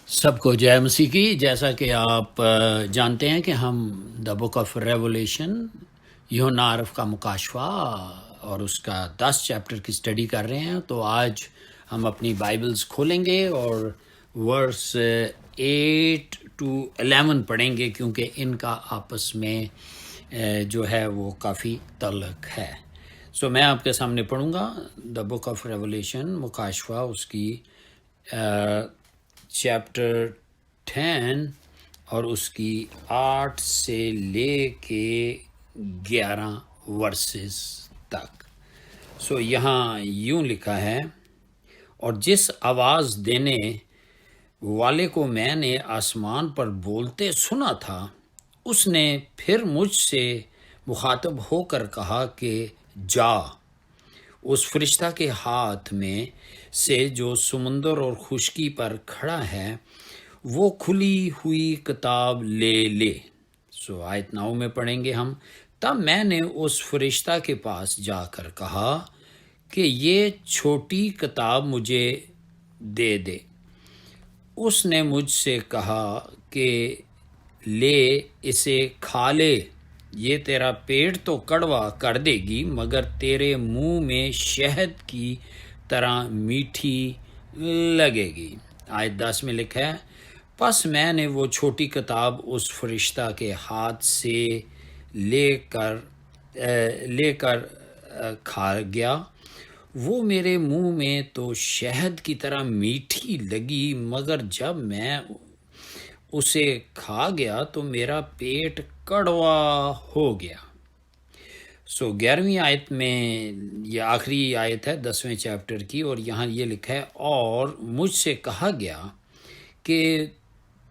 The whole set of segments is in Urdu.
سب کو جے مسیح کی. جیسا کہ آپ جانتے ہیں کہ ہم دا بک آف ریولیشن یوحنا عرف کا مکاشفہ اور اس کا 10 چیپٹر کی اسٹڈی کر رہے ہیں. تو آج ہم اپنی بائبلز کھولیں گے اور ورس 8 to 11 پڑھیں گے، کیونکہ ان کا آپس میں جو ہے وہ کافی تعلق ہے. سو میں آپ کے سامنے پڑھوں گا دا بک آف ریولیشن مکاشفہ، اس کی چیپٹر 10 اور اس کی 8 سے لے کے 11 ورسز تک. سو یہاں یوں لکھا ہے، اور جس آواز دینے والے کو میں نے آسمان پر بولتے سنا تھا، اس نے پھر مجھ سے مخاطب ہو کر کہا کہ جا، اس فرشتہ کے ہاتھ میں سے جو سمندر اور خشکی پر کھڑا ہے وہ کھلی ہوئی کتاب لے لے. سو آیت 9 میں پڑھیں گے ہم. تب میں نے اس فرشتہ کے پاس جا کر کہا کہ یہ چھوٹی کتاب مجھے دے دے. اس نے مجھ سے کہا کہ لے، اسے کھا لے، یہ تیرا پیٹ تو کڑوا کر دے گی مگر تیرے منہ میں شہد کی طرح میٹھی لگے گی. آیت 10 میں لکھا ہے، پس میں نے وہ چھوٹی کتاب اس فرشتہ کے ہاتھ سے لے کر کھا گیا. وہ میرے منہ میں تو شہد کی طرح میٹھی لگی، مگر جب میں اسے کھا گیا تو میرا پیٹ کڑوا ہو گیا. سو 11ویں آیت میں، یہ آخری آیت ہے 10ویں چیپٹر کی، اور یہاں یہ لکھا ہے، اور مجھ سے کہا گیا کہ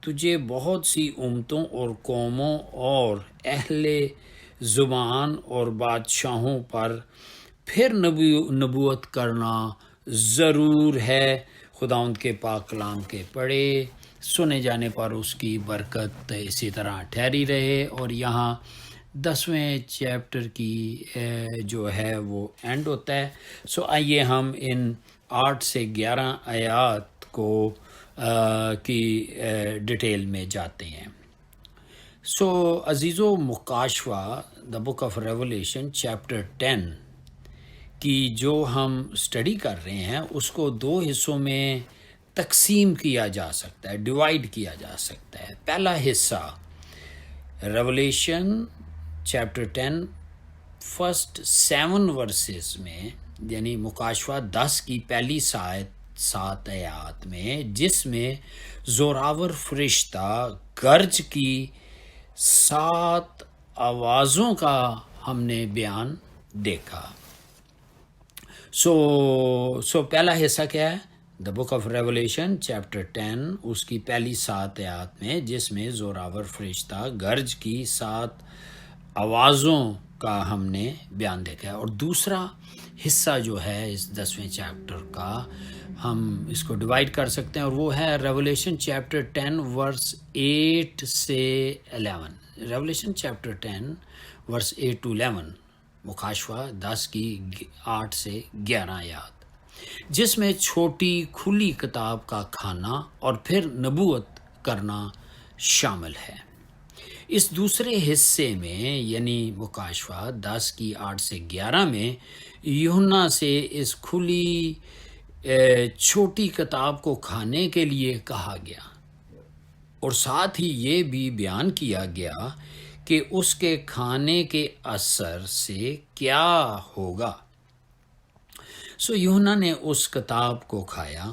تجھے بہت سی امتوں اور قوموں اور اہل زبان اور بادشاہوں پر پھر نبوت کرنا ضرور ہے. خداوند کے پاک کلام کے پڑھے سنے جانے پر اس کی برکت اسی طرح ٹھہری رہے. اور یہاں 10ویں چیپٹر کی جو ہے وہ اینڈ ہوتا ہے. سو آئیے ہم ان 8 سے 11 آیات کو کی ڈیٹیل میں جاتے ہیں. سو عزیزو، مکاشفہ دا بک آف ریولیشن چیپٹر 10 کی جو ہم اسٹڈی کر رہے ہیں اس کو 2 حصوں میں تقسیم کیا جا سکتا ہے، ڈیوائیڈ کیا جا سکتا ہے. پہلا حصہ ریولیشن چیپٹر 10 فرسٹ 7 ورسز میں، یعنی مکاشفہ 10 کی پہلی 7 آیات میں، جس میں زوراور فرشتہ گرج کی 7 آوازوں کا ہم نے بیان دیکھا. سو پہلا حصہ کیا ہے؟ دا بک آف ریولیشن چیپٹر 10 اس کی پہلی 7 آیات میں، جس میں زوراور فرشتہ گرج کی 7 آوازوں کا ہم نے بیان دیکھا ہے. اور دوسرا حصہ جو ہے اس 10ویں چیپٹر کا، ہم اس کو ڈیوائیڈ کر سکتے ہیں، اور وہ ہے ریولیشن چیپٹر 10 ورس 8 سے 11. ریولیشن چیپٹر 10 ورس 8 to 11، مکاشفہ 10 کی 8 سے 11 آیات، جس میں چھوٹی کھلی کتاب کا کھانا اور پھر نبوت کرنا شامل ہے. اس دوسرے حصے میں، یعنی مکاشفہ 10 کی 8 سے 11 میں، یوحنا سے اس کھلی چھوٹی کتاب کو کھانے کے لیے کہا گیا، اور ساتھ ہی یہ بھی بیان کیا گیا کہ اس کے کھانے کے اثر سے کیا ہوگا. سو یوحنا نے اس کتاب کو کھایا،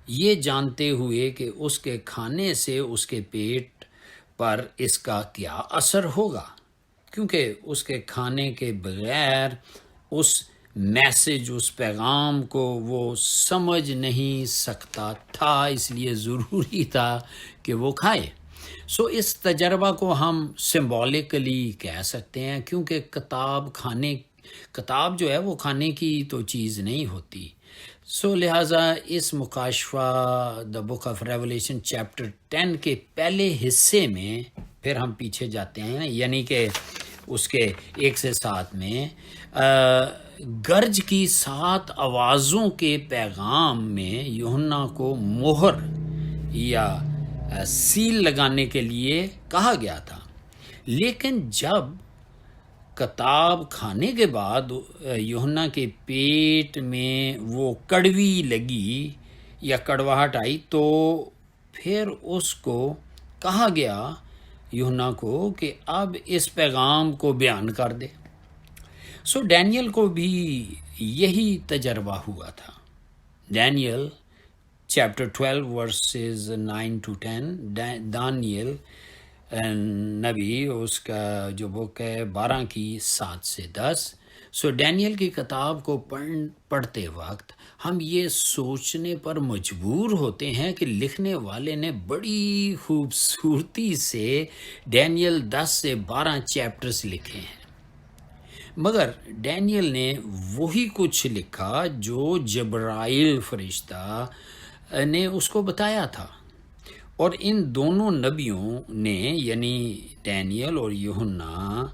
یہ جانتے ہوئے کہ اس کے کھانے سے اس کے پیٹ پر اس کا کیا اثر ہوگا، کیونکہ اس کے کھانے کے بغیر اس میسج، اس پیغام کو وہ سمجھ نہیں سکتا تھا، اس لیے ضروری تھا کہ وہ کھائے. سو اس تجربہ کو ہم سمبولکلی کہہ سکتے ہیں، کیونکہ کتاب جو ہے وہ کھانے کی تو چیز نہیں ہوتی. سو لہٰذا اس مکاشفہ دا بک آف ریولیشن چیپٹر 10 کے پہلے حصے میں پھر ہم پیچھے جاتے ہیں، یعنی کہ اس کے 1 سے 7 میں گرج کی 7 آوازوں کے پیغام میں یوحنا کو مہر یا سیل لگانے کے لیے کہا گیا تھا، لیکن جب کتاب کھانے کے بعد یوحنا کے پیٹ میں وہ کڑوی لگی یا کڑواہٹ آئی تو پھر اس کو کہا گیا یوحنا کو کہ اب اس پیغام کو بیان کر دے۔ سو ڈینیل کو بھی یہی تجربہ ہوا تھا۔ ڈینیل چیپٹر 12 ورسز 9 to 10، دانیل نبی اس کا جو بک ہے 12 کی 7 سے 10۔ سو ڈینیل کی کتاب کو پڑھتے وقت ہم یہ سوچنے پر مجبور ہوتے ہیں کہ لکھنے والے نے بڑی خوبصورتی سے ڈینیل 10 سے 12 چیپٹرز لکھے ہیں، مگر ڈینیل نے وہی کچھ لکھا جو جبرائیل فرشتہ نے اس کو بتایا تھا، اور ان دونوں نبیوں نے یعنی ڈینیل اور یوحنا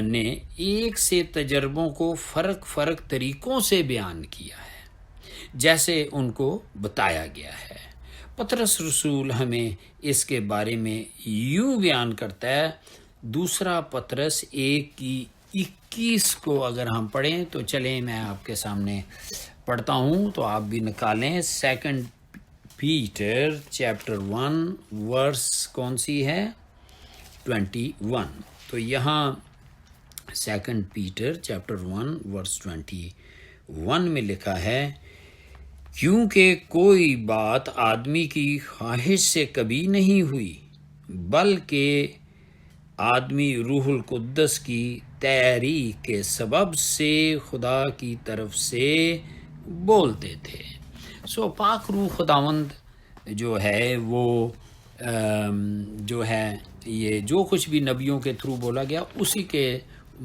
نے ایک سے تجربوں کو فرق طریقوں سے بیان کیا ہے جیسے ان کو بتایا گیا ہے۔ پطرس رسول ہمیں اس کے بارے میں یوں بیان کرتا ہے، دوسرا پطرس 1:21 کو اگر ہم پڑھیں تو چلیں میں آپ کے سامنے پڑھتا ہوں تو آپ بھی نکالیں۔ 2 پیٹر چیپٹر 1 ورس کون سی ہے؟ 21۔ تو یہاں 2 پیٹر چیپٹر 1 ورس 21 میں لکھا ہے، کیونکہ کوئی بات آدمی کی خواہش سے کبھی نہیں ہوئی، بلکہ آدمی روح القدس کی تحریک کے سبب سے خدا کی طرف سے بولتے تھے۔ سو پاک روح خداوند جو ہے وہ جو ہے یہ جو کچھ بھی نبیوں کے تھرو بولا گیا اسی کے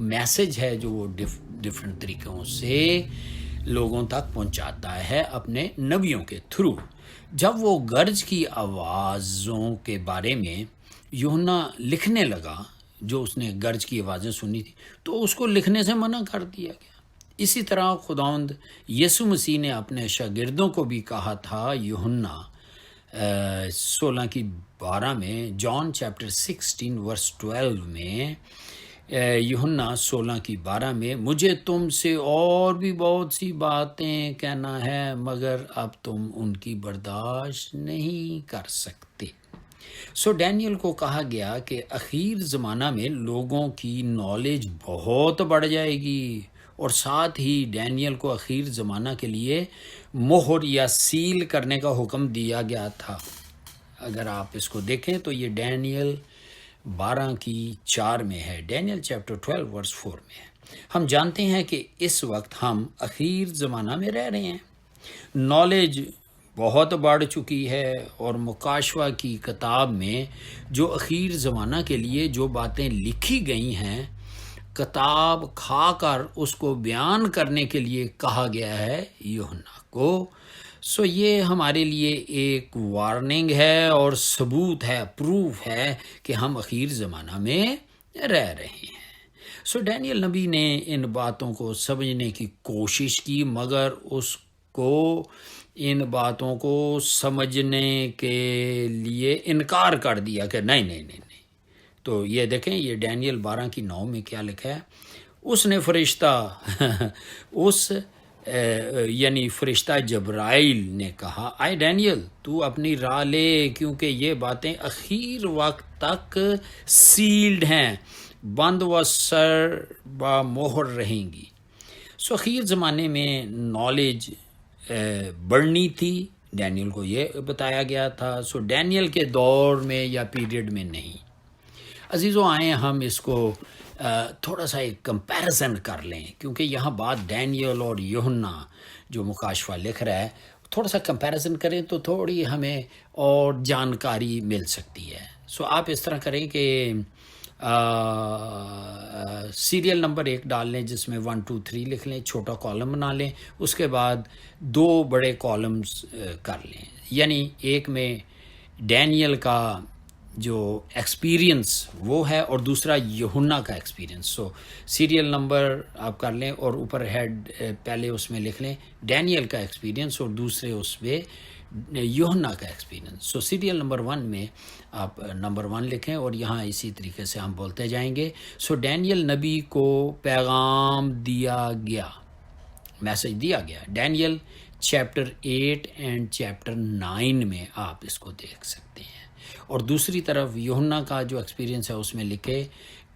میسج ہے جو وہ ڈفرینٹ طریقوں سے لوگوں تک پہنچاتا ہے اپنے نبیوں کے تھرو۔ جب وہ گرج کی آوازوں کے بارے میں یوحنا لکھنے لگا، جو اس نے گرج کی آوازیں سنی تھی، تو اس کو لکھنے سے منع کر دیا گیا۔ اسی طرح خداوند یسوع مسیح نے اپنے شاگردوں کو بھی کہا تھا، یوحنا 16:12 میں، جان چیپٹر 16 ورس 12 میں، یوحنا 16:12 میں، مجھے تم سے اور بھی بہت سی باتیں کہنا ہے مگر اب تم ان کی برداشت نہیں کر سکتے۔ سو ڈینیل کو کہا گیا کہ اخیر زمانہ میں لوگوں کی نالج بہت بڑھ جائے گی، اور ساتھ ہی ڈینیل کو اخیر زمانہ کے لیے مہر یا سیل کرنے کا حکم دیا گیا تھا۔ اگر آپ اس کو دیکھیں تو یہ ڈینیل 12:4 میں ہے، ڈینیل چیپٹر 12 ورس 4 میں ہے۔ ہم جانتے ہیں کہ اس وقت ہم اخیر زمانہ میں رہ رہے ہیں، نالج بہت بڑھ چکی ہے، اور مکاشفہ کی کتاب میں جو اخیر زمانہ کے لیے جو باتیں لکھی گئی ہیں، کتاب کھا کر اس کو بیان کرنے کے لیے کہا گیا ہے یوحنا کو۔ سو یہ ہمارے لیے ایک وارننگ ہے اور ثبوت ہے، پروف ہے کہ ہم اخیر زمانہ میں رہ رہے ہیں۔ سو ڈینیل نبی نے ان باتوں کو سمجھنے کی کوشش کی، مگر اس کو ان باتوں کو سمجھنے کے لیے انکار کر دیا کہ نہیں۔ تو یہ دیکھیں، یہ ڈینیل 12:9 میں کیا لکھا ہے، اس نے فرشتہ یعنی فرشتہ جبرائیل نے کہا، آئے ڈینیل تو اپنی راہ لے، کیونکہ یہ باتیں اخیر وقت تک سیلڈ ہیں، بند و سر با مہر رہیں گی۔ سو اخیر زمانے میں نالج بڑھنی تھی، ڈینیل کو یہ بتایا گیا تھا۔ سو ڈینیل کے دور میں یا پیریڈ میں نہیں۔ عزیزو، آئیں ہم اس کو تھوڑا سا ایک کمپیریزن کر لیں، کیونکہ یہاں بات ڈینیل اور یوحنا جو مکاشفہ لکھ رہا ہے، تھوڑا سا کمپیریزن کریں تو تھوڑی ہمیں اور جانکاری مل سکتی ہے۔ سو آپ اس طرح کریں کہ سیریل نمبر 1 ڈال لیں جس میں 1 2 3 لکھ لیں، چھوٹا کالم بنا لیں، اس کے بعد 2 بڑے کالمز کر لیں، یعنی ایک میں ڈینیل کا جو ایکسپیرینس وہ ہے اور دوسرا یوحنا کا ایکسپیرینس۔ سو سیریل نمبر آپ کر لیں اور اوپر ہیڈ پہلے اس میں لکھ لیں ڈینیل کا ایکسپیرینس اور دوسرے اس پہ یوحنا کا ایکسپیرینس. سو سیریل نمبر 1 میں آپ نمبر 1 لکھیں اور یہاں اسی طریقے سے ہم بولتے جائیں گے. سو ڈینیل نبی کو پیغام دیا گیا، میسج دیا گیا. ڈینیل چیپٹر 8 اینڈ چیپٹر 9 میں آپ اس کو دیکھ سکتے ہیں. اور دوسری طرف یوحنا کا جو ایکسپیرینس ہے اس میں لکھے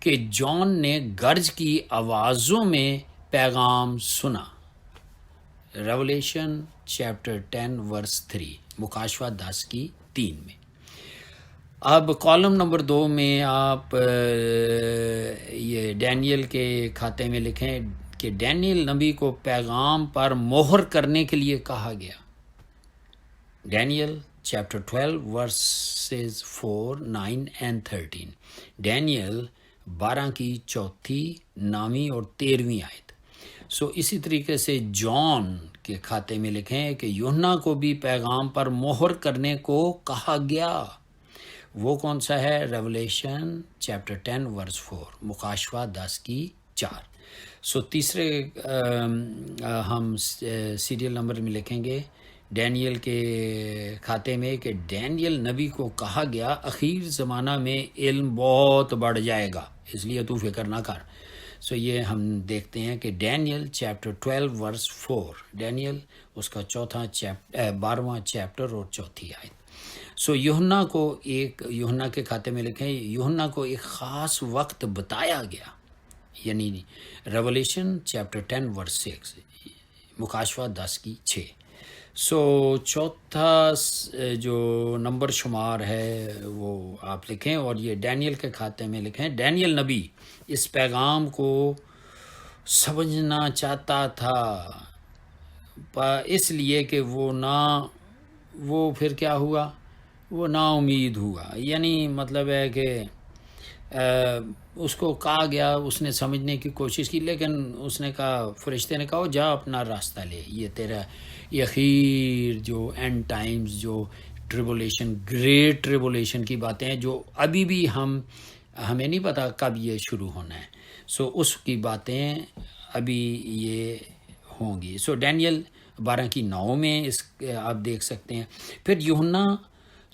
کہ جان نے گرج کی آوازوں میں پیغام سنا. ریولیشن چیپٹر 10 ورس 3، مکاشفہ 10 کی 3 میں. اب کالم نمبر 2 میں آپ یہ ڈینیل کے کھاتے میں لکھیں کہ ڈینیل نبی کو پیغام پر مہر کرنے کے لیے کہا گیا. Daniel chapter 12 verses 4، 9 and 13. Daniel 12 کی 4 9 اور 13 آیت. سو اسی طریقے سے جان کے کھاتے میں لکھیں کہ یوحنا کو بھی پیغام پر مہر کرنے کو کہا گیا. وہ کون سا ہے؟ ریولیشن چیپٹر 10 ورس 4، مکاشفہ 10 کی 4. سو تیسرے ہم سیریل نمبر میں لکھیں گے ڈینیل کے کھاتے میں کہ ڈینیل نبی کو کہا گیا اخیر زمانہ میں علم بہت بڑھ جائے گا، اس لیے تو فکر نہ کر. سو یہ ہم دیکھتے ہیں کہ ڈینیل چیپٹر 12 ورس 4، ڈینیل اس کا 12واں چیپٹر اور 4 آیت. سو یوحنا کے کھاتے میں لکھیں یوحنا کو ایک خاص وقت بتایا گیا، یعنی ریولیشن چیپٹر 10 ورس 6، مکاشفہ 10 کی 6. سو چوتھا جو نمبر شمار ہے وہ آپ لکھیں اور یہ ڈینیل کے کھاتے میں لکھیں ڈینیل نبی اس پیغام کو سمجھنا چاہتا تھا اس لیے کہ وہ پھر کیا ہوا، وہ نا امید ہوا. یعنی مطلب ہے کہ اس کو کہا گیا، اس نے سمجھنے کی کوشش کی لیکن اس نے کہا، فرشتے نے کہا جا اپنا راستہ لے، یہ تیرا یہ اخیر جو اینڈ ٹائمز جو ٹریبولیشن، گریٹ ٹریبولیشن کی باتیں ہیں جو ابھی بھی ہمیں نہیں پتا کب یہ شروع ہونا ہے. سو اس کی باتیں ابھی یہ ہوں گی. سو ڈینیل 12 کی 9 میں اس آپ دیکھ سکتے ہیں. پھر یوحنا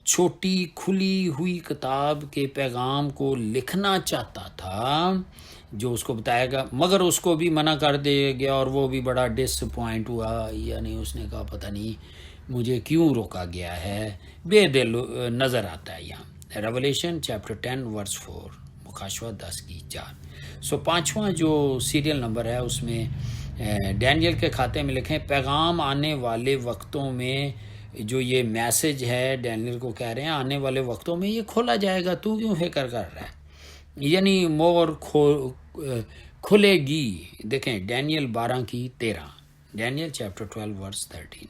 چھوٹی کھلی ہوئی کتاب کے پیغام کو لکھنا چاہتا تھا جو اس کو بتایا گا، مگر اس کو بھی منع کر دیا گیا اور وہ بھی بڑا ڈس پوائنٹ ہوا. یعنی اس نے کہا پتہ نہیں مجھے کیوں روکا گیا ہے، بے دل نظر آتا ہے یہاں. ریولیشن چیپٹر 10 ورس 4، مکاشفہ 10 کی 4. سو پانچواں جو سیریل نمبر ہے اس میں ڈینیل کے کھاتے میں لکھیں پیغام آنے والے وقتوں میں جو یہ میسج ہے ڈینیل کو کہہ رہے ہیں آنے والے وقتوں میں یہ کھولا جائے گا، تو کیوں فکر کر رہا ہے؟ یعنی مور کھلے گی. دیکھیں ڈینیل 12 کی 13، ڈینیل چیپٹر 12 ورس 13.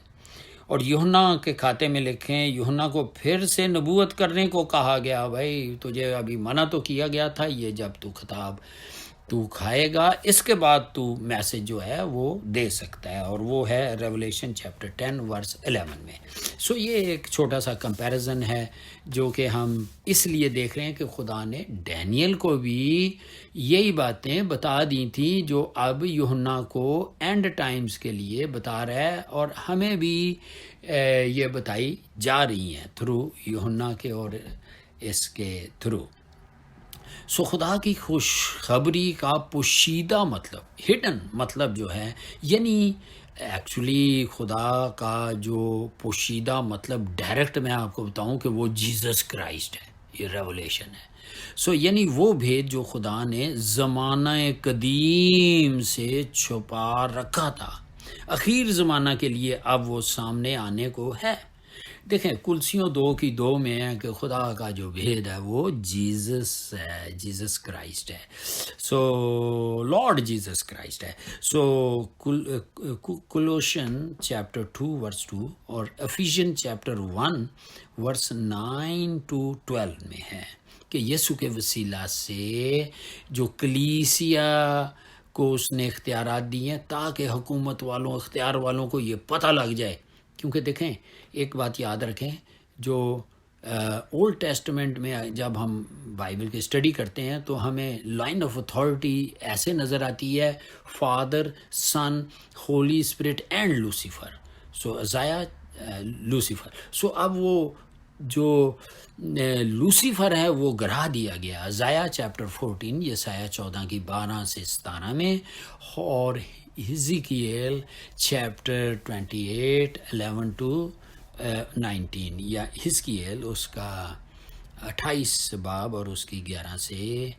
اور یوحنا کے کھاتے میں لکھیں یوحنا کو پھر سے نبوت کرنے کو کہا گیا. بھائی تجھے ابھی منع تو کیا گیا تھا، یہ جب تو خطاب تو کھائے گا اس کے بعد تو میسج جو ہے وہ دے سکتا ہے، اور وہ ہے ریولیشن چیپٹر 10 ورس 11 میں. سو یہ ایک چھوٹا سا کمپیریزن ہے جو کہ ہم اس لیے دیکھ رہے ہیں کہ خدا نے ڈینیل کو بھی یہی باتیں بتا دی تھیں جو اب یوحنا کو اینڈ ٹائمز کے لیے بتا رہا ہے، اور ہمیں بھی یہ بتائی جا رہی ہیں تھرو یوحنا کے اور اس کے تھرو. سو خدا کی خوشخبری کا پوشیدہ مطلب، ہڈن مطلب جو ہے، یعنی ایکچولی خدا کا جو پوشیدہ مطلب ڈائریکٹ میں آپ کو بتاؤں کہ وہ جیزس کرائسٹ ہے، یہ ریولیشن ہے. سو یعنی وہ بھید جو خدا نے زمانہ قدیم سے چھپا رکھا تھا اخیر زمانہ کے لیے اب وہ سامنے آنے کو ہے. دیکھیں کلسیوں 2 کی 2 میں ہے کہ خدا کا جو بھید ہے وہ جیزس ہے، جیزس کرائسٹ ہے. سو لارڈ جیزس کرائسٹ ہے. سو کولوشن چیپٹر 2 ورس 2 اور افیشین چیپٹر 1 ورس 9 to 12 میں ہے کہ یسوع کے وسیلہ سے جو کلیسیا کو اس نے اختیارات دی ہیں تاکہ حکومت والوں، اختیار والوں کو یہ پتہ لگ جائے. کیونکہ دیکھیں ایک بات یاد رکھیں، جو اولڈ ٹیسٹمنٹ میں جب ہم بائبل کی اسٹڈی کرتے ہیں تو ہمیں لائن آف اتھارٹی ایسے نظر آتی ہے، Father, Son, Holy Spirit and Lucifer. سو عزائیہ لوسیفر. سو اب وہ جو لوسیفر ہے وہ گرا دیا گیا ازائیا چیپٹر 14 یسایہ 14 کی 12 سے 17 میں، اور حزقییل چیپٹر 28 11 to 19، یا حزقییل اس کا 28 باب اور اس کی 11 سے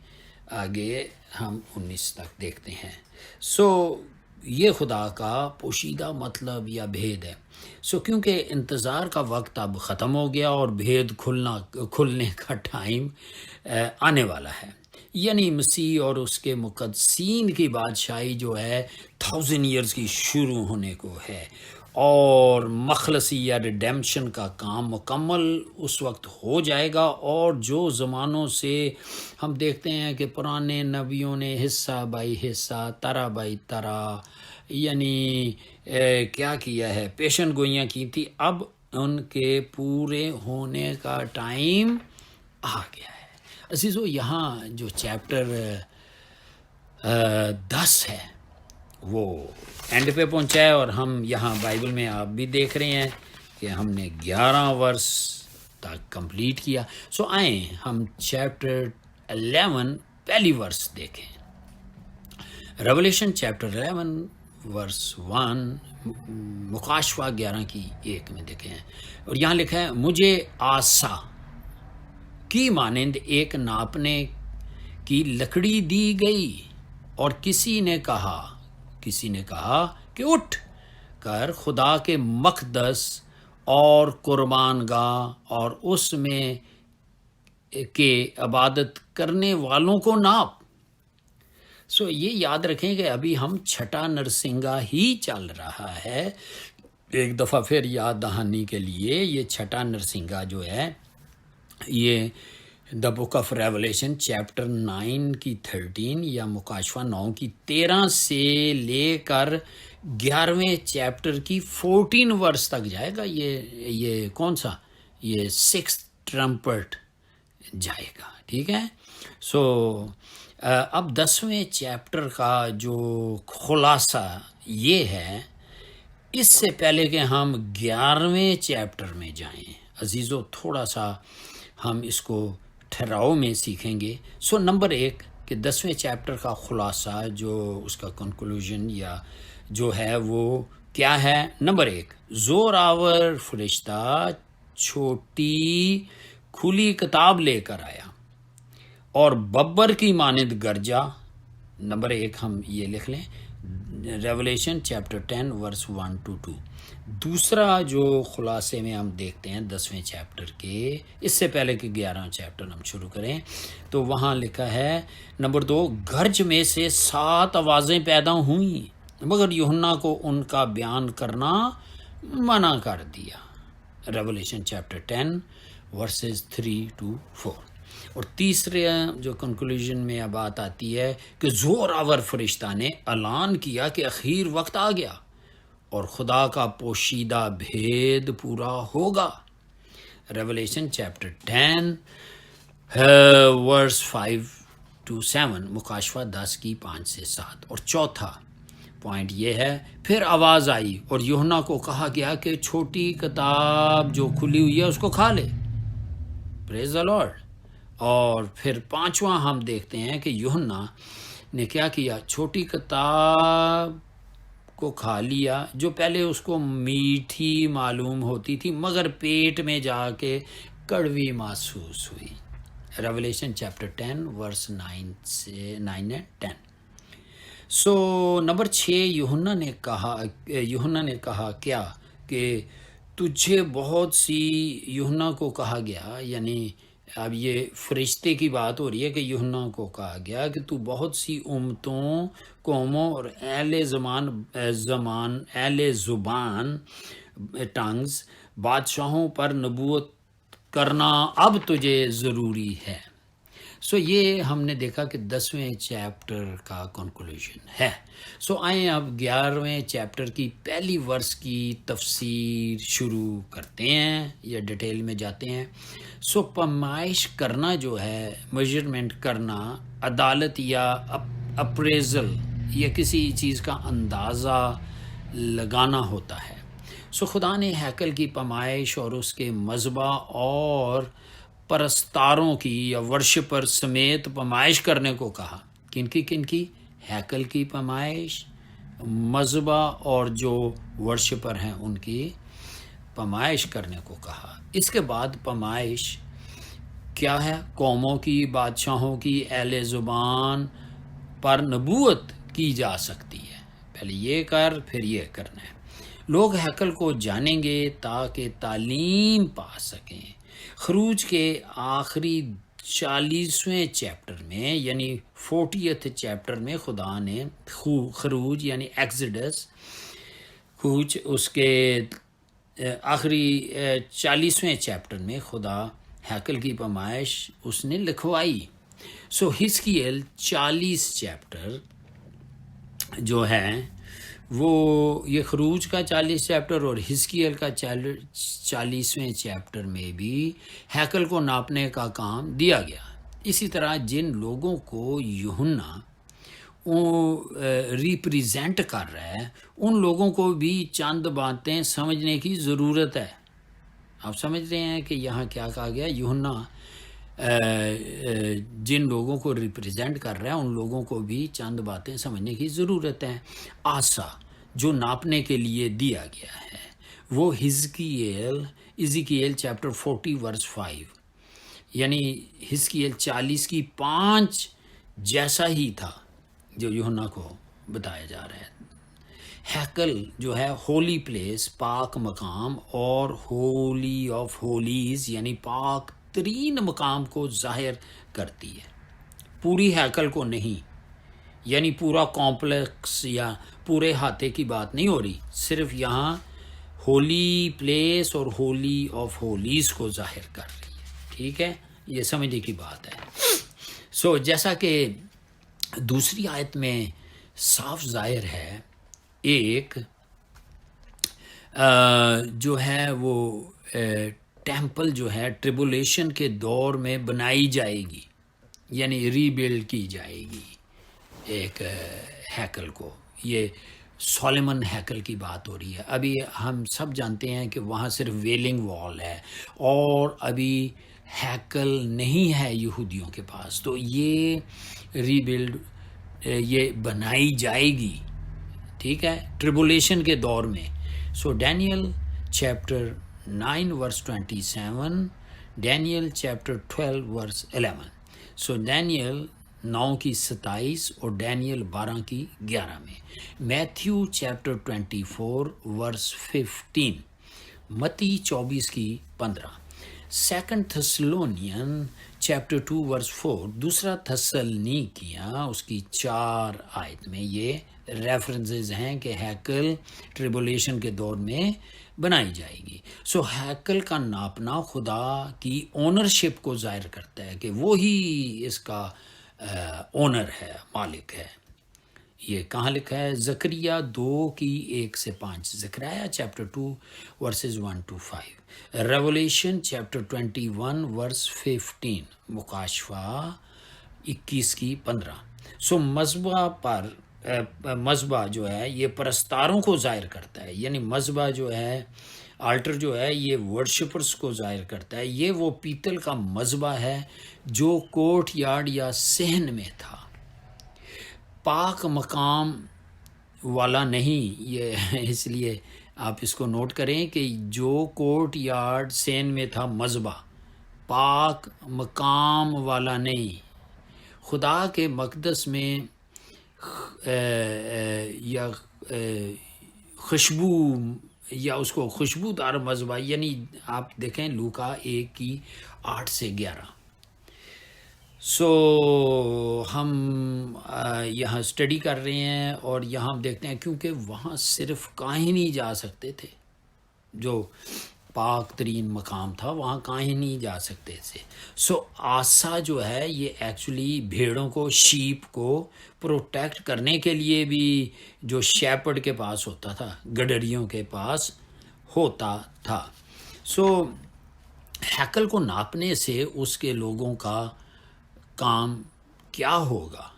آگے ہم 19 تک دیکھتے ہیں. سو یہ خدا کا پوشیدہ مطلب یا بھید ہے. سو کیونکہ انتظار کا وقت اب ختم ہو گیا اور بھید کھلنے کا ٹائم آنے والا ہے، یعنی مسیح اور اس کے مقدسین کی بادشاہی جو ہے 1000 ایئرز کی شروع ہونے کو ہے، اور مخلصی یا ریڈیمشن کا کام مکمل اس وقت ہو جائے گا. اور جو زمانوں سے ہم دیکھتے ہیں کہ پرانے نبیوں نے حصہ بائی حصہ، طرح بائی طرح، یعنی کیا کیا ہے، پیشن گوئیاں کی تھی، اب ان کے پورے ہونے کا ٹائم آ گیا ہے. عزیزو، یہاں جو چیپٹر 10 ہے وہ اینڈ پہ پہنچا ہے، اور ہم یہاں بائبل میں آپ بھی دیکھ رہے ہیں کہ ہم نے 11 ورس تک کمپلیٹ کیا. سو آئیں ہم چیپٹر 11 پہلی ورس دیکھیں. ریولیشن چیپٹر 11 ورس 1 مکاشفہ 11 کی 1 میں دیکھیں، اور یہاں لکھا ہے، مجھے آسا کی مانند ایک ناپنے کی لکڑی دی گئی، اور کسی نے کہا کہ اٹھ کر خدا کے مقدس اور قربان گاہ اور اس میں کے عبادت کرنے والوں کو ناپ. سو یہ یاد رکھیں کہ ابھی ہم چھٹا نرسنگا ہی چل رہا ہے. ایک دفعہ پھر یاد دہانی کے لیے، یہ چھٹا نرسنگا جو ہے یہ دا بک آف ریولیشن چیپٹر 9 کی 13 یا مکاشفہ 9 کی 13 سے لے کر 11ویں چیپٹر کی 14 ورس تک جائے گا. یہ کون سا، یہ 6 ٹرمپٹ جائے گا، ٹھیک ہے. سو اب 10ویں چیپٹر کا جو خلاصہ یہ ہے، اس سے پہلے کہ ہم 11ویں چیپٹر میں جائیں عزیزو، تھوڑا سا ہم اس کو ٹھہراؤ میں سیکھیں گے. سو نمبر 1 کہ 10ویں چیپٹر کا خلاصہ جو اس کا کنکلوژن یا جو ہے وہ کیا ہے. نمبر 1، زور آور فرشتہ چھوٹی کھلی کتاب لے کر آیا اور ببر کی مانند گرجا. نمبر 1 ہم یہ لکھ لیں، ریولیشن چیپٹر 10 ورس 1 to 2. دوسرا جو خلاصے میں ہم دیکھتے ہیں 10ویں چیپٹر کے، اس سے پہلے کہ 11واں چیپٹر ہم شروع کریں، تو وہاں لکھا ہے نمبر 2، گرج میں سے 7 آوازیں پیدا ہوئیں مگر یوحنا کو ان کا بیان کرنا منع کر دیا. Revelation chapter 10 verses 3 to 4. اور تیسرے جو کنکلوژن میں بات آتی ہے کہ زور آور فرشتہ نے اعلان کیا کہ اخیر وقت آ گیا اور خدا کا پوشیدہ بھید پورا ہوگا. ریولیشن چیپٹر 10 ورس 5 to 7، مکاشفہ 10 کی 5 سے 7. اور چوتھا پوائنٹ یہ ہے، پھر آواز آئی اور یوحنا کو کہا گیا کہ چھوٹی کتاب جو کھلی ہوئی ہے اس کو کھا لے. پریز دی لارڈ. اور پھر 5واں ہم دیکھتے ہیں کہ یوحنا نے کیا کیا، چھوٹی کتاب کو کھا لیا جو پہلے اس کو میٹھی معلوم ہوتی تھی مگر پیٹ میں جا کے کڑوی محسوس ہوئی. ریولیشن چیپٹر 10 ورس 9 سے 9 ہے 10. سو نمبر 6، یوحنا نے کہا کیا کہ تجھے بہت سی، یوحنا کو کہا گیا، یعنی اب یہ فرشتے کی بات ہو رہی ہے کہ یوحنا کو کہا گیا کہ تو بہت سی امتوں، قوموں اور اہل زبان ٹنگز بادشاہوں پر نبوت کرنا اب تجھے ضروری ہے. سو یہ ہم نے دیکھا کہ 10ویں چیپٹر کا کنکلوژن ہے. سو آئیں اب 11ویں چیپٹر کی پہلی ورس کی تفسیر شروع کرتے ہیں یا ڈیٹیل میں جاتے ہیں. سو پیمائش کرنا جو ہے، میجرمنٹ کرنا، عدالت یا اپریزل یا کسی چیز کا اندازہ لگانا ہوتا ہے. سو خدا نے ہیکل کی پیمائش اور اس کے مذبح اور پرستاروں کی یا ورشپر سمیت پیمائش کرنے کو کہا۔ کن کی؟ ہیکل کی پیمائش، مذبح اور جو ورشپر ہیں ان کی پیمائش کرنے کو کہا۔ اس کے بعد پیمائش کیا ہے؟ قوموں کی، بادشاہوں کی، اہل زبان پر نبوت کی جا سکتی ہے۔ پہلے یہ کر، پھر یہ کرنا ہے۔ لوگ ہیکل کو جانیں گے تاکہ تعلیم پا سکیں۔ خروج کے آخری 40ویں چیپٹر میں یعنی 40th چیپٹر میں خدا نے خروج یعنی ایکسڈس کچھ اس کے آخری 40ویں چیپٹر میں خدا ہیکل کی پیمائش اس نے لکھوائی۔ سو حزقیل 40 چیپٹر جو ہے وہ یہ خروج کا 40 چیپٹر اور حزقیل کا 40ویں چیپٹر میں بھی ہیکل کو ناپنے کا کام دیا گیا۔ اسی طرح جن لوگوں کو یوحنا ریپریزینٹ کر رہا ہے ان لوگوں کو بھی چند باتیں سمجھنے کی ضرورت ہے۔ آپ سمجھ رہے ہیں کہ یہاں کیا کہا گیا؟ یوحنا جن لوگوں کو ریپریزینٹ کر رہا ہے ان لوگوں کو بھی چند باتیں سمجھنے کی ضرورت ہے۔ آسا جو ناپنے کے لیے دیا گیا ہے وہ حزقیل چیپٹر 40 ورس 5 یعنی حزقیل 40 کی 5 جیسا ہی تھا جو یوحنا کو بتایا جا رہا ہے۔ ہیکل جو ہے ہولی پلیس، پاک مقام، اور ہولی آف ہولیز یعنی پاک ترین مقام کو ظاہر کرتی ہے، پوری ہیکل کو نہیں، یعنی پورا کمپلیکس یا پورے احاطے کی بات نہیں ہو رہی، صرف یہاں ہولی پلیس اور ہولی آف ہولیز کو ظاہر کر رہی ہے۔ ٹھیک ہے، یہ سمجھنے کی بات ہے۔ سو جیسا کہ دوسری آیت میں صاف ظاہر ہے، ایک جو ہے وہ ٹیمپل جو ہے ٹریبولیشن کے دور میں بنائی جائے گی، یعنی ری بلڈ کی جائے گی ایک ہیکل کو۔ یہ سولمن ہیکل کی بات ہو رہی ہے۔ ابھی ہم سب جانتے ہیں کہ وہاں صرف ویلنگ وال ہے اور ابھی ہیکل نہیں ہے یہودیوں کے پاس، تو یہ ری بلڈ یہ بنائی جائے گی، ٹھیک ہے، ٹریبولیشن کے دور میں۔ سو ڈینیل چیپٹر 9 ورس 27، ڈینیل چیپٹر 12 ورس 11۔ سو ڈینیل 9 کی 27 اور ڈینیل 12 کی 11 میں۔ میتھیو چیپٹر 24 ورس 15، متی 24 کی 15۔ سیکنڈ تھسلونین چیپٹر 2 ورس 4، دوسرا تھسلنیکیاں اس کی 4 آیت میں یہ ریفرنسز ہیں کہ ہیکل ٹریبولیشن کے دور میں بنائی جائے گی۔ سو ہیکل کا ناپنا خدا کی اونرشپ کو ظاہر کرتا ہے کہ وہی اس کا اونر ہے، مالک ہے۔ یہ کہاں لکھا ہے؟ زکریا 2 کی 1 سے 5، زکریا chapter 2 verses 1 to 5، Revelation chapter 21 verse 15، مکاشفہ 21 کی 15۔ سو مذبح جو ہے یہ پرستاروں کو ظاہر کرتا ہے، یعنی مذبح جو ہے، آلٹر جو ہے، یہ ورشپرز کو ظاہر کرتا ہے۔ یہ وہ پیتل کا مذبح ہے جو کورٹ یارڈ یا صحن میں تھا، پاک مقام والا نہیں۔ یہ اس لیے آپ اس کو نوٹ کریں کہ جو کورٹ یارڈ صحن میں تھا مذبح، پاک مقام والا نہیں۔ خدا کے مقدس میں یا خوشبو یا اس کو خوشبودار مذبح، یعنی آپ دیکھیں لوکا 1 کی 8 سے 11۔ سو ہم یہاں اسٹڈی کر رہے ہیں اور یہاں ہم دیکھتے ہیں کیونکہ وہاں صرف کاہن ہی جا سکتے تھے، جو پاک ترین مقام تھا وہاں کاہن ہی جا سکتے تھے۔ سو آسا جو ہے یہ ایکچولی بھیڑوں کو، شیپ کو پروٹیکٹ کرنے کے لیے بھی جو شیپرڈ کے پاس ہوتا تھا، گڈریوں کے پاس ہوتا تھا۔ سو ہیکل کو ناپنے سے اس کے لوگوں کا کام کیا ہوگا؟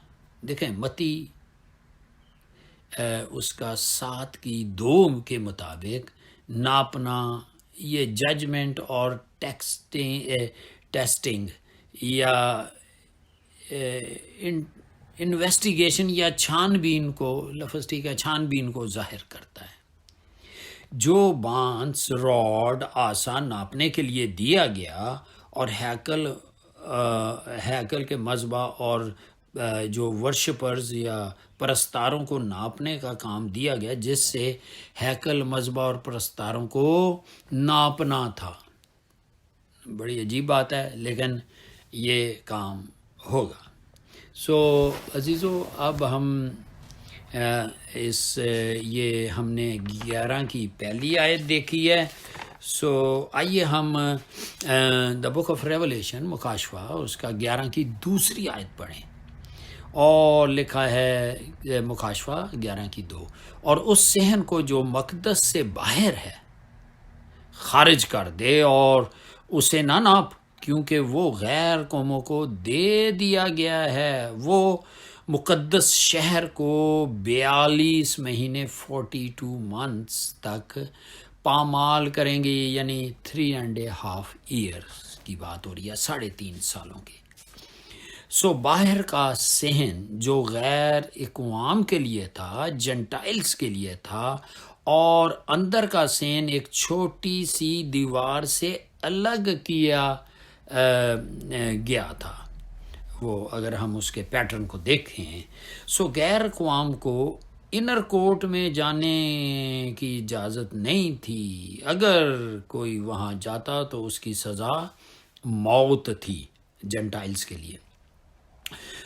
دیکھیں متی اس کا 7 کی 2 کے مطابق ناپنا، یہ ججمنٹ اور ٹیسٹنگ یا انویسٹیگیشن یا چھان بین کو، لفظ ٹھیک ہے، چھان بین کو ظاہر کرتا ہے۔ جو بانس، راڈ، آسا ناپنے کے لیے دیا گیا اور ہیکل کے مذبح اور جو ورشپرز یا پرستاروں کو ناپنے کا کام دیا گیا، جس سے ہیکل، مذبح اور پرستاروں کو ناپنا تھا۔ بڑی عجیب بات ہے، لیکن یہ کام ہوگا۔ سو عزیزو، اب ہم یہ ہم نے 11 کی پہلی آیت دیکھی ہے۔ سو آئیے ہم دا بک آف ریولیشن، مکاشفہ، اس کا 11 کی دوسری آیت پڑھیں۔ اور لکھا ہے مکاشفہ 11 کی 2، اور اس صحن کو جو مقدس سے باہر ہے خارج کر دے اور اسے نہ ناپ، کیونکہ وہ غیر قوموں کو دے دیا گیا ہے۔ وہ مقدس شہر کو 42 مہینے 42 months تک پامال کریں گے، یعنی 3.5 years کی بات ہو رہی ہے، 3.5 سالوں کی۔ سو باہر کا صحن جو غیر اقوام کے لیے تھا، جنٹائلز کے لیے تھا، اور اندر کا صحن ایک چھوٹی سی دیوار سے الگ کیا گیا تھا۔ وہ اگر ہم اس کے پیٹرن کو دیکھیں، سو غیر اقوام کو انر کورٹ میں جانے کی اجازت نہیں تھی۔ اگر کوئی وہاں جاتا تو اس کی سزا موت تھی جنٹائلز کے لیے۔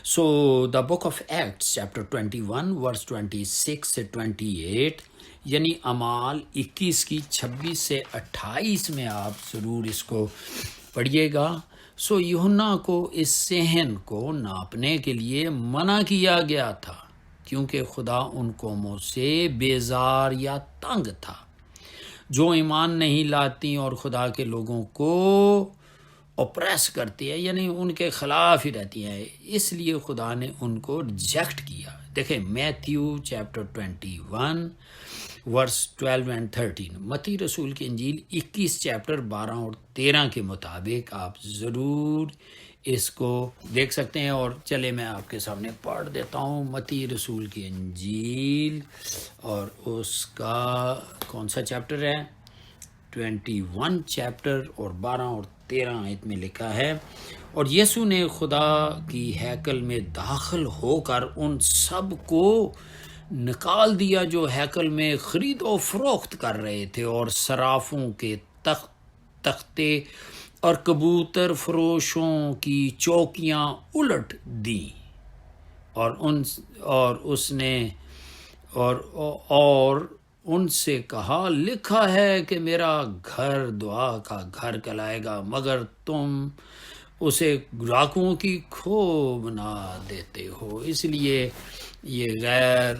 سو دا بک آف ایکٹس چیپٹر 21 ورس 26 سے 28، یعنی اعمال 21 کی 26 سے 28 میں آپ ضرور اس کو پڑھیے گا۔ سو یوحنا کو اس صحن کو ناپنے کے لیے منع کیا گیا تھا، کیونکہ خدا ان قوموں سے بیزار یا تنگ تھا جو ایمان نہیں لاتی اور خدا کے لوگوں کو اوپریس کرتی ہے، یعنی ان کے خلاف ہی رہتی ہیں۔ اس لیے خدا نے ان کو ریجیکٹ کیا۔ دیکھیں میتھیو چیپٹر 21 ورس 12 and 13، متی رسول کی انجیل 21 چیپٹر 12 اور 13 کے مطابق آپ ضرور اس کو دیکھ سکتے ہیں۔ اور چلے میں آپ کے سامنے پڑھ دیتا ہوں متی رسول کی انجیل، اور اس کا کون سا چیپٹر ہے؟ 21 چیپٹر اور 12 اور 13 آیت میں لکھا ہے، اور یسوع نے خدا کی ہیکل میں داخل ہو کر ان سب کو نکال دیا جو ہیکل میں خرید و فروخت کر رہے تھے، اور صرافوں کے تختے اور کبوتر فروشوں کی چوکیاں الٹ دیں، اور اس نے ان سے کہا، لکھا ہے کہ میرا گھر دعا کا گھر کہلائے گا، مگر تم اسے ڈاکوؤں کی کھو بنا دیتے ہو۔ اس لیے یہ غیر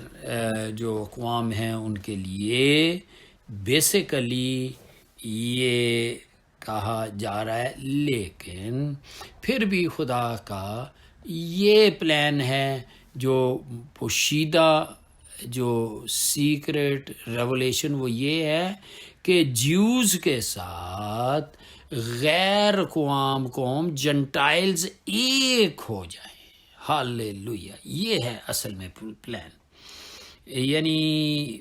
جو اقوام ہیں ان کے لیے بیسیکلی یہ کہا جا رہا ہے، لیکن پھر بھی خدا کا یہ پلان ہے جو پوشیدہ، جو سیکرٹ ریولیشن، وہ یہ ہے کہ جیوز کے ساتھ غیر اقوام قوم جنٹائلز ایک ہو جائیں۔ ہاللیلویہ، یہ ہے اصل میں پلان۔ یعنی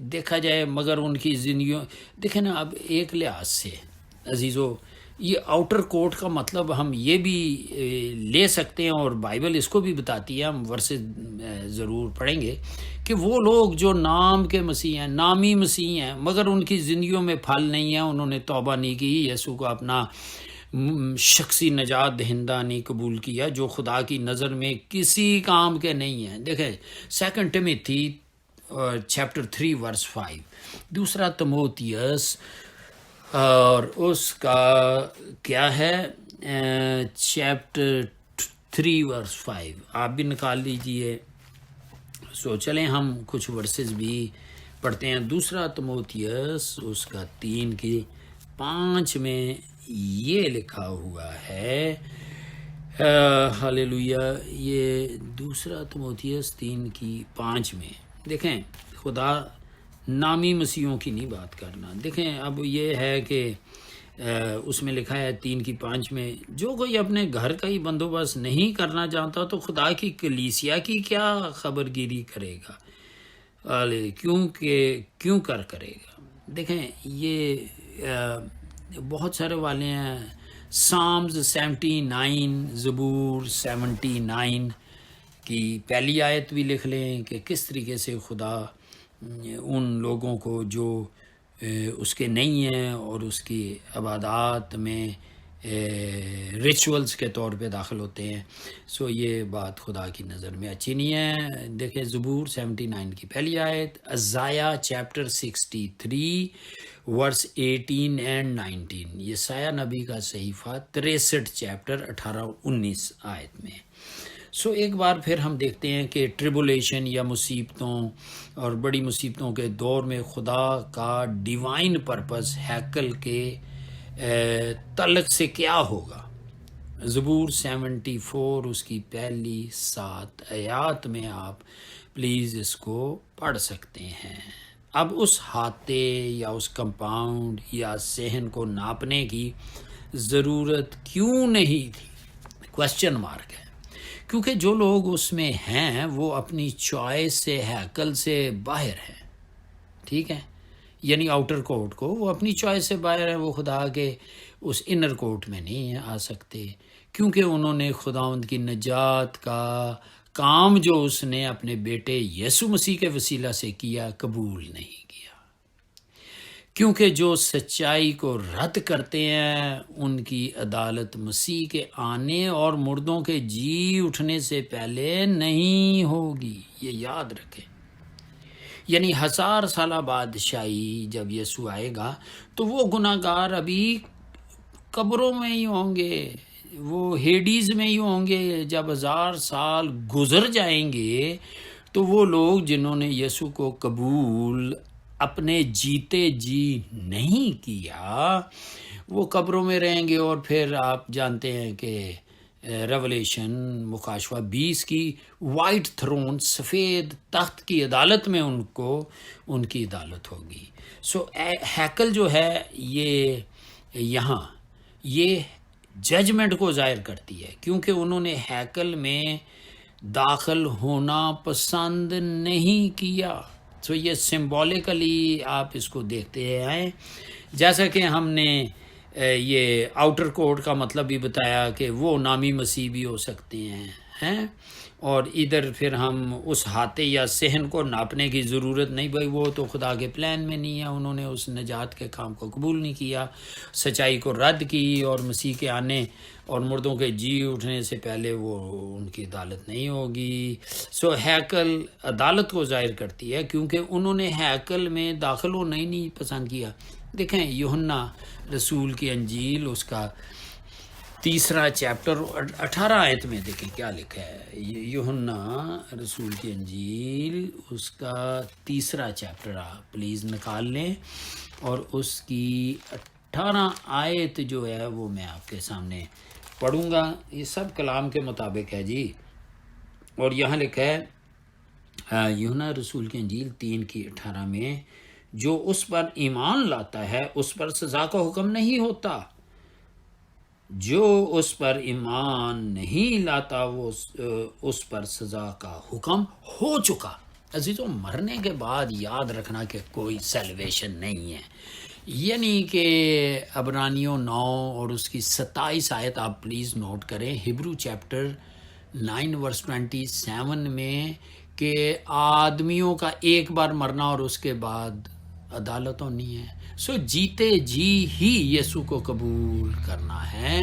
دیکھا جائے، مگر ان کی زندگیوں، دیکھیں نا، اب ایک لحاظ سے عزیزو، یہ آؤٹر کورٹ کا مطلب ہم یہ بھی لے سکتے ہیں، اور بائبل اس کو بھی بتاتی ہے، ہم ورسز ضرور پڑھیں گے، کہ وہ لوگ جو نام کے مسیح ہیں، نامی مسیح ہیں، مگر ان کی زندگیوں میں پھل نہیں ہے، انہوں نے توبہ نہیں کی، یسوع کو اپنا شخصی نجات دہندہ نہیں قبول کیا، جو خدا کی نظر میں کسی کام کے نہیں ہیں۔ دیکھیں 2 ٹیموتھی چیپٹر 3 ورس 5، دوسرا تموتھیوس، اور اس کا کیا ہے، چیپٹر 3 ورس 5، آپ بھی نکال لیجئے۔ سو چلیں ہم کچھ ورسز بھی پڑھتے ہیں۔ دوسرا تموتھیوس اس کا 3 کی 5 میں یہ لکھا ہوا ہے، ہاللیلویہ، یہ دوسرا تموتھیوس 3 کی 5 میں دیکھیں، خدا نامی مسیحوں کی نہیں بات کرنا۔ دیکھیں اب یہ ہے کہ اس میں لکھا ہے 3:5 میں، جو کوئی اپنے گھر کا ہی بندوبست نہیں کرنا چاہتا تو خدا کی کلیسیا کی کیا خبر گیری کرے گا؟ کیوں کرے گا؟ دیکھیں یہ بہت سارے والے ہیں۔ سامز 79، زبور 79 کی پہلی آیت بھی لکھ لیں کہ کس طریقے سے خدا ان لوگوں کو جو اس کے نہیں ہیں اور اس کی عبادات میں ریچولز کے طور پہ داخل ہوتے ہیں، سو یہ بات خدا کی نظر میں اچھی نہیں ہے۔ دیکھیں زبور 79 کی پہلی آیت، ازائیا چیپٹر 63 ورس 18 اینڈ 19، یسایہ نبی کا صحیفہ 63 چیپٹر 18-19 آیت میں۔ سو ایک بار پھر ہم دیکھتے ہیں کہ ٹریبولیشن یا مصیبتوں اور بڑی مصیبتوں کے دور میں خدا کا ڈیوائن پرپس ہیکل کے تعلق سے کیا ہوگا۔ زبور 74 اس کی پہلی 7 آیات میں آپ پلیز اس کو پڑھ سکتے ہیں۔ اب اس ہاتھے یا اس کمپاؤنڈ یا صحن کو ناپنے کی ضرورت کیوں نہیں تھی؟ کوسچن مارک ہے، کیونکہ جو لوگ اس میں ہیں وہ اپنی چوائس سے ہیکل سے باہر ہیں، ٹھیک ہے، یعنی آؤٹر کورٹ کو وہ اپنی چوائس سے باہر ہیں، وہ خدا کے اس انر کورٹ میں نہیں آ سکتے، کیونکہ انہوں نے خداوند کی نجات کا کام جو اس نے اپنے بیٹے یسوع مسیح کے وسیلہ سے کیا قبول نہیں کیا۔ کیونکہ جو سچائی کو رد کرتے ہیں ان کی عدالت مسیح کے آنے اور مردوں کے جی اٹھنے سے پہلے نہیں ہوگی، یہ یاد رکھیں۔ یعنی 1000 سالہ بادشاہی جب یسوع آئے گا تو وہ گناہ گار ابھی قبروں میں ہی ہوں گے، وہ ہیڈیز میں ہی ہوں گے۔ جب 1000 سال گزر جائیں گے تو وہ لوگ جنہوں نے یسوع کو قبول اپنے جیتے جی نہیں کیا وہ قبروں میں رہیں گے، اور پھر آپ جانتے ہیں کہ ریولیشن مکاشفہ 20 کی وائٹ تھرون سفید تخت کی عدالت میں ان کی عدالت ہوگی۔ سو ہیکل جو ہے یہ یہاں یہ ججمنٹ کو ظاہر کرتی ہے، کیونکہ انہوں نے ہیکل میں داخل ہونا پسند نہیں کیا۔ سو یہ سمبولیکلی آپ اس کو دیکھتے ہیں، جیسا کہ ہم نے یہ آؤٹر کورٹ کا مطلب بھی بتایا کہ وہ نامی مسیح بھی ہو سکتے ہیں، اور ادھر پھر ہم اس ہاتھے یا صحن کو ناپنے کی ضرورت نہیں، بھائی وہ تو خدا کے پلان میں نہیں ہے، انہوں نے اس نجات کے کام کو قبول نہیں کیا، سچائی کو رد کی، اور مسیح کے آنے اور مردوں کے جی اٹھنے سے پہلے وہ ان کی عدالت نہیں ہوگی۔ سو ہیکل عدالت کو ظاہر کرتی ہے، کیونکہ انہوں نے ہیکل میں داخل ہونا ہی نہیں پسند کیا۔ دیکھیں یوحنا رسول کی انجیل اس کا 3 چیپٹر 18 آیت میں دیکھیں کیا لکھا ہے۔ یوحنا رسول کی انجیل اس کا 3 چیپٹر آپ پلیز نکال لیں، اور اس کی 18 آیت جو ہے وہ میں آپ کے سامنے پڑھوں گا۔ یہ سب کلام کے مطابق ہے جی، اور یہاں لکھا ہے یوحنا رسول کی انجیل 3:18 میں، جو اس پر ایمان لاتا ہے اس پر سزا کا حکم نہیں ہوتا، جو اس پر ایمان نہیں لاتا وہ اس پر سزا کا حکم ہو چکا۔ عزیزوں، مرنے کے بعد یاد رکھنا کہ کوئی سیلویشن نہیں ہے، یعنی کہ عبرانیوں 9 اور اس کی 27 آیت آپ پلیز نوٹ کریں، ہبرو چیپٹر 9 ورس 27 میں، کہ آدمیوں کا ایک بار مرنا اور اس کے بعد عدالت ہونی ہے۔ سو جیتے جی ہی یسوع کو قبول کرنا ہے،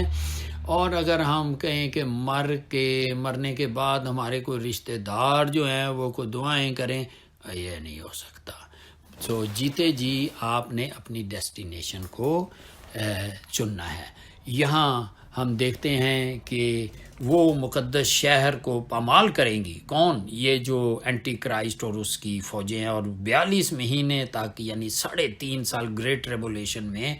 اور اگر ہم کہیں کہ مرنے کے بعد ہمارے کوئی رشتہ دار جو ہیں وہ کوئی دعائیں کریں، یہ نہیں ہو سکتا۔ سو جیتے جی آپ نے اپنی ڈیسٹینیشن کو چننا ہے۔ یہاں ہم دیکھتے ہیں کہ وہ مقدس شہر کو پامال کریں گی، کون؟ یہ جو اینٹی کرائسٹ اور اس کی فوجیں ہیں، اور 42 مہینے تک یعنی 3.5 سال گریٹ ریبولیشن میں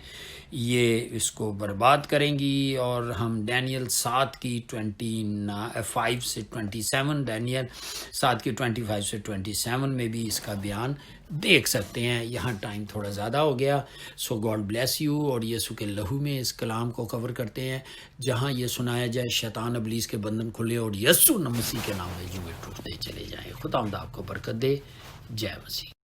یہ اس کو برباد کریں گی، اور ہم ڈینیل 7 کی 25 سے 27، ڈینیل 7 کی 25 سے 27 میں بھی اس کا بیان دیکھ سکتے ہیں۔ یہاں ٹائم تھوڑا زیادہ ہو گیا، سو گاڈ بلیس یو، اور یسوع کے لہو میں اس کلام کو کور کرتے ہیں، جہاں یہ سنایا جائے شیطان ابلیس کے بندھن کھلے اور یسوع مسیح کے نام میں جوئے ٹوٹتے چلے جائیں۔ خدا آپ کو برکت دے۔ جے مسیح۔